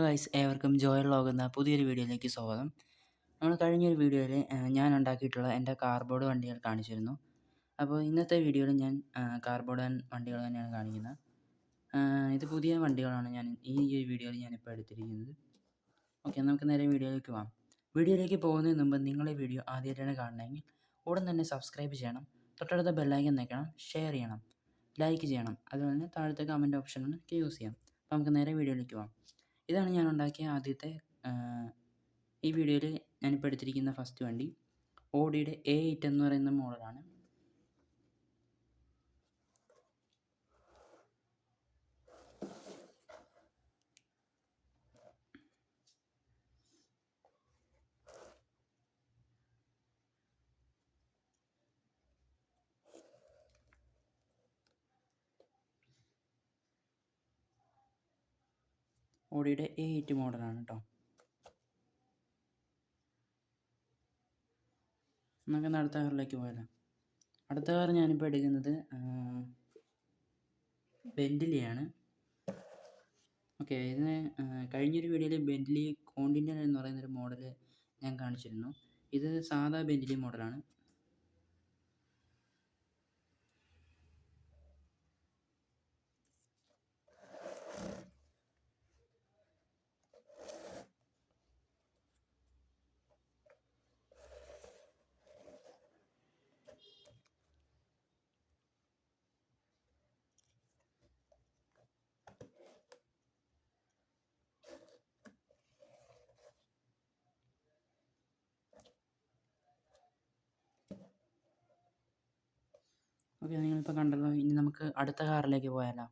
Guys ഏവർക്കും Joel vlog എന്ന പുതിയൊരു വീഡിയോയിലേക്ക് സ്വാഗതം. നമ്മൾ കഴിഞ്ഞൊരു വീഡിയോയിൽ ഞാൻ ഉണ്ടാക്കിയിട്ടുള്ള എൻ്റെ കാർബോർഡ് വണ്ടികൾ കാണിച്ചിരുന്നു. അപ്പോൾ ഇന്നത്തെ വീഡിയോയിൽ ഞാൻ കാർബോർഡ് വണ്ടികൾ തന്നെയാണ് കാണിക്കുന്നത്. ഇത് പുതിയ വണ്ടികളാണ് ഈ ഒരു വീഡിയോയിൽ ഞാനിപ്പോൾ എടുത്തിരിക്കുന്നത്. ഓക്കെ, നമുക്ക് നേരെ വീഡിയോയിലേക്ക് പോകാം. വീഡിയോയിലേക്ക് പോകുന്നതിന് മുമ്പ് നിങ്ങൾ ഈ വീഡിയോ ആദ്യമായിട്ടാണ് കാണണമെങ്കിൽ ഉടൻ തന്നെ സബ്സ്ക്രൈബ് ചെയ്യണം, തൊട്ടടുത്ത ബെല്ലൈക്കൻ നിൽക്കണം, ഷെയർ ചെയ്യണം, ലൈക്ക് ചെയ്യണം, അതുപോലെ തന്നെ താഴത്തെ കമൻറ്റ് ഓപ്ഷനൊക്കെ യൂസ് ചെയ്യാം. അപ്പോൾ നമുക്ക് നേരെ വീഡിയോയിലേക്ക് പോകാം. ഇതാണ് ഞാൻ ഉണ്ടാക്കിയ ആദ്യത്തെ ഈ വീഡിയോയിൽ ഞാനിപ്പോൾ എടുത്തിരിക്കുന്ന ഫസ്റ്റ് വണ്ടി ഓഡിയുടെ A8 എന്ന് പറയുന്ന മോഡലാണ്. ഓഡിയുടെ A8 മോഡലാണ് കേട്ടോ. നമുക്ക് അടുത്ത കാറിലേക്ക് പോയാലോ. അടുത്ത കാർ ഞാനിപ്പോൾ എടുക്കുന്നത് ബെന്റിലിയാണ്. ഓക്കെ, ഇതിന് കഴിഞ്ഞൊരു വീഡിയോയിൽ ബെന്റിലി കോണ്ടിനെൻ്റൽ എന്ന് പറയുന്നൊരു മോഡൽ ഞാൻ കാണിച്ചിരുന്നു. ഇത് സാധാ ബെന്റിലി മോഡലാണ്. ഓക്കെ, നിങ്ങളിപ്പോൾ കണ്ടല്ലോ. ഇനി നമുക്ക് അടുത്ത കാറിലേക്ക് പോയാലോ.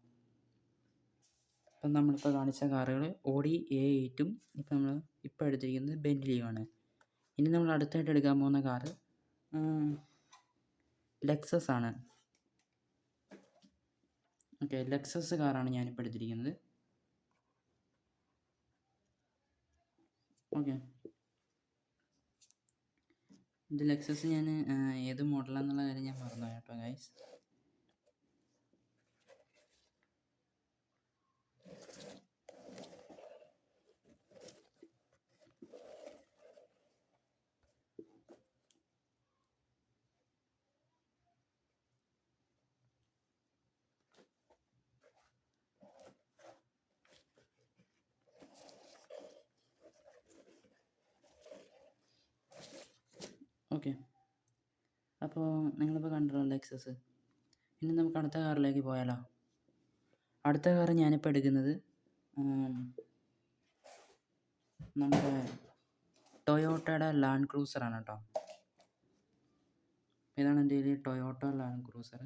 ഇപ്പം നമ്മളിപ്പോൾ കാണിച്ച കാറുകൾ ഓഡി A8ഉം നമ്മൾ എടുത്തിരിക്കുന്നത് ബെന്റിലിയുമാണ്. ഇനി നമ്മൾ അടുത്തായിട്ട് എടുക്കാൻ പോകുന്ന കാറ് ലെക്സസ് ആണ്. ഓക്കെ, ലെക്സസ് കാറാണ് ഞാനിപ്പോൾ എടുത്തിരിക്കുന്നത്. ഓക്കെ, ഇത് ലെക്സസ് ഞാൻ ഏത് മോഡലാണെന്നുള്ള കാര്യം ഞാൻ മറന്നുപോയി കേട്ടോ ഗൈസ്. ഓക്കെ, അപ്പോൾ നിങ്ങളിപ്പോൾ കണ്ടല്ലോ ലെക്സസ്. ഇനി നമുക്ക് അടുത്ത കാറിലേക്ക് പോയാലോ. അടുത്ത കാർ ഞാനിപ്പോൾ എടുക്കുന്നത് നമ്മുടെ ടൊയോട്ടയുടെ ലാൻഡ് ക്രൂസറാണ് കേട്ടോ. ഇതാണ് എൻ്റെ കയ്യിൽ ടൊയോട്ട ലാൻഡ് ക്രൂസർ.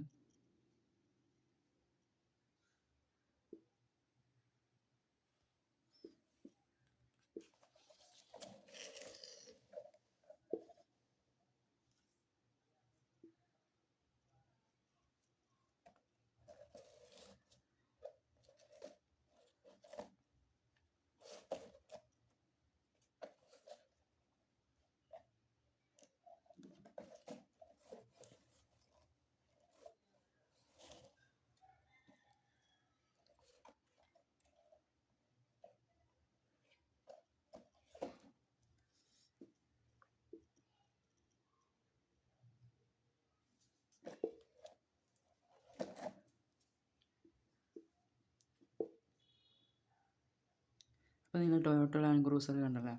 അപ്പോൾ നിങ്ങൾ ടൊയോട്ട ലാൻഡ് ക്രൂസർ കണ്ടല്ലോ.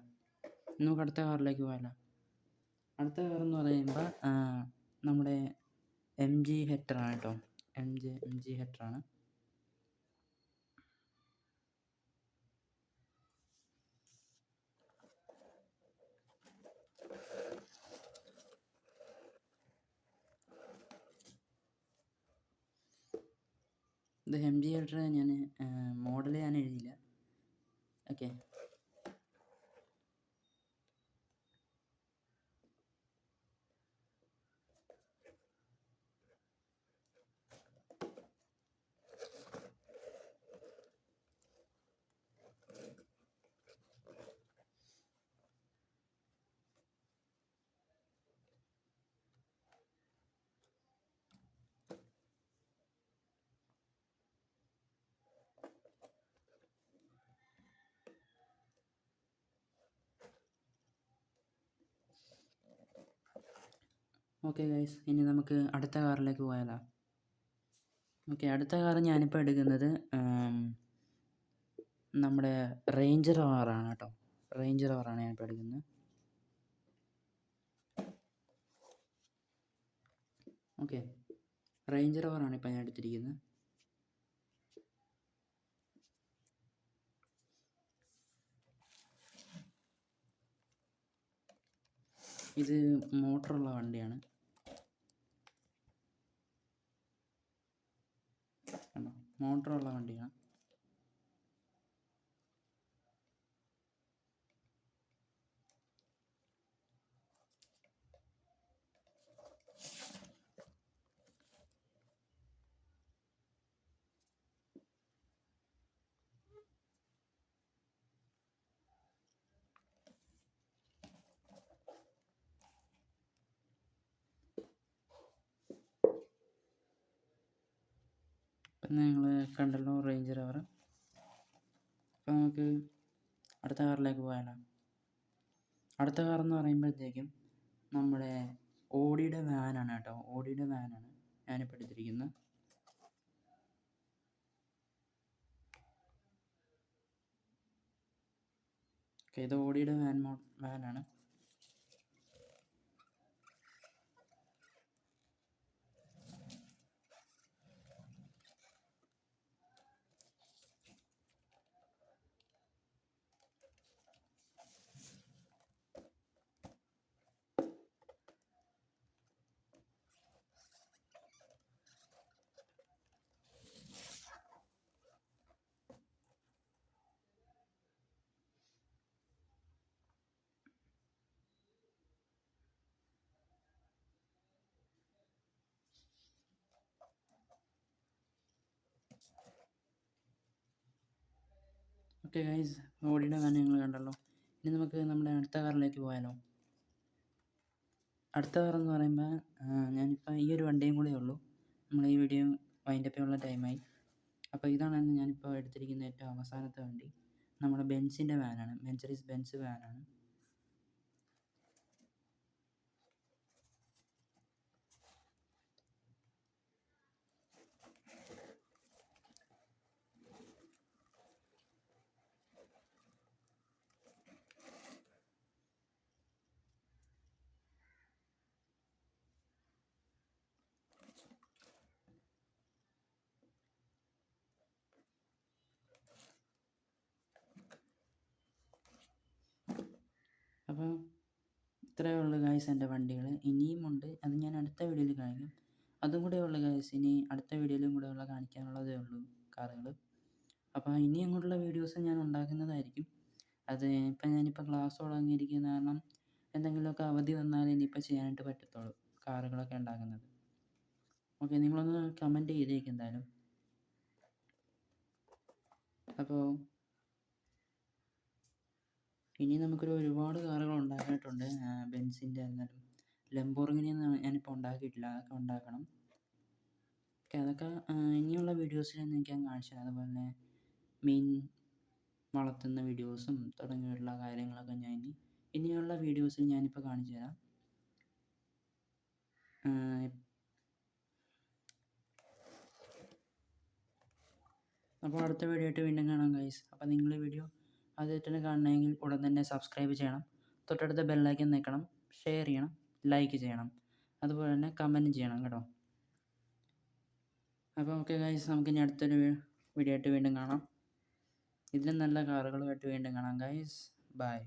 നമുക്ക് അടുത്ത കാറിലേക്ക് പോകാമല്ലോ. അടുത്ത കാർ എന്ന് പറയുമ്പോൾ നമ്മുടെ MG ഹെക്ടറാണ് കേട്ടോ. MG ഹെക്ടറാണ്. ഇത് MG ഹെക്ടർ ഞാൻ മോഡൽ ഞാൻ എഴുതിയില്ല. ഓക്കെ, ഓക്കെ ഗൈസ്, ഇനി നമുക്ക് അടുത്ത കാറിലേക്ക് പോയാലോ? ഓക്കെ, അടുത്ത കാർ ഞാനിപ്പോൾ എടുക്കുന്നത് നമ്മുടെ റേഞ്ച് റോവറാണ് കേട്ടോ. റേഞ്ച് റോവറാണ് ഞാനിപ്പോൾ എടുക്കുന്നത്. ഓക്കെ, റേഞ്ച് റോവറാണ് ഇപ്പോൾ ഞാൻ എടുത്തിരിക്കുന്നത്. ഇത് മോട്ടറുള്ള വണ്ടിയാണ്. കണ്ടോ, മോട്ടറുള്ള വണ്ടിയാണ്. അപ്പം നിങ്ങൾ കണ്ടല്ലോ റേഞ്ച് റോവർ. അപ്പോൾ നമുക്ക് അടുത്ത കാറിലേക്ക് പോയാലോ? അടുത്ത കാറെന്ന് പറയുമ്പോഴത്തേക്കും നമ്മുടെ ഓഡിയുടെ വാനാണ് കേട്ടോ. ഓഡിയുടെ വാനാണ് ഞാനിപ്പോൾ എടുത്തിരിക്കുന്നത്. ഓക്കെ, ഇത് ഓഡിയുടെ വാനാണ്. ഓക്കെ ഗൈസ്, ഓഡിയുടെ വാൻ നിങ്ങൾ കണ്ടല്ലോ. ഇനി നമുക്ക് നമ്മുടെ അടുത്ത കാറിലേക്ക് പോയാലോ? അടുത്ത കാറെന്ന് പറയുമ്പോൾ ഞാനിപ്പോൾ ഈ ഒരു വണ്ടിയും കൂടെ ഉള്ളൂ. നമ്മൾ ഈ വീഡിയോ വൈൻഡപ്പ് ചെയ്യാനുള്ള ടൈമായി. അപ്പോൾ ഇതാണ് ഞാനിപ്പോൾ എടുത്തിരിക്കുന്ന ഏറ്റവും അവസാനത്തെ വണ്ടി. നമ്മുടെ ബെൻസിൻ്റെ വാനാണ്. Mercedes Benz വാനാണ്. അപ്പോൾ ഇത്രയേ ഉള്ളൂ ഗൈസ് എൻ്റെ വണ്ടികൾ. ഇനിയും ഉണ്ട്, അത് ഞാൻ അടുത്ത വീഡിയോയിൽ കാണിക്കും. അതും കൂടെ ഉള്ളു ഗൈസ്, ഇനി അടുത്ത വീഡിയോയിലും കൂടെ ഉള്ള കാണിക്കാനുള്ളതേ ഉള്ളൂ കാറുകൾ. അപ്പോൾ ഇനി അങ്ങോട്ടുള്ള വീഡിയോസ് ഞാൻ ഉണ്ടാക്കുന്നതായിരിക്കും. അത് ഞാനിപ്പോൾ ക്ലാസ് തുടങ്ങിയിരിക്കുന്ന കാരണം എന്തെങ്കിലുമൊക്കെ അവധി വന്നാൽ ഇനിയിപ്പോൾ ചെയ്യാനായിട്ട് പറ്റത്തുള്ളൂ കാറുകളൊക്കെ ഉണ്ടാക്കുന്നത്. ഓക്കെ, നിങ്ങളൊന്ന് കമൻറ്റ് ചെയ്തേക്ക് എന്തായാലും. അപ്പോൾ ഇനി നമുക്കൊരു ഒരുപാട് കാറുകൾ ഉണ്ടാക്കിയിട്ടുണ്ട്. ബെൻസിൻ്റെ എന്നാലും ലംബോർഗിനി ഞാനിപ്പോൾ ഉണ്ടാക്കിയിട്ടില്ല, അതൊക്കെ ഉണ്ടാക്കണം. ഓക്കെ, അതൊക്കെ ഇനിയുള്ള വീഡിയോസിൽ എനിക്ക് ഞാൻ കാണിച്ചു തരാം. അതുപോലെ തന്നെ മീൻ വളർത്തുന്ന വീഡിയോസും തുടങ്ങിയുള്ള കാര്യങ്ങളൊക്കെ ഞാൻ ഇനിയുള്ള വീഡിയോസിൽ ഞാനിപ്പോൾ കാണിച്ചു തരാം. അപ്പോൾ അടുത്ത വീഡിയോ ആയിട്ട് വീണ്ടും കാണാം ഗൈസ്. അപ്പോൾ നിങ്ങൾ ഈ വീഡിയോ ആദ്യമായിട്ടാണ് കാണണമെങ്കിൽ ഉടൻ തന്നെ സബ്സ്ക്രൈബ് ചെയ്യണം, തൊട്ടടുത്ത ബെല്ലൈക്കൻ നിൽക്കണം, ഷെയർ ചെയ്യണം, ലൈക്ക് ചെയ്യണം, അതുപോലെ തന്നെ കമൻറ്റും ചെയ്യണം കേട്ടോ. അപ്പോൾ ഓക്കെ ഗൈസ്, നമുക്കിനി അടുത്തൊരു വീഡിയോ ആയിട്ട് വീണ്ടും കാണാം. ഇതിലും നല്ല കാറുകളുമായിട്ട് വീണ്ടും കാണാം ഗൈസ്. ബൈ.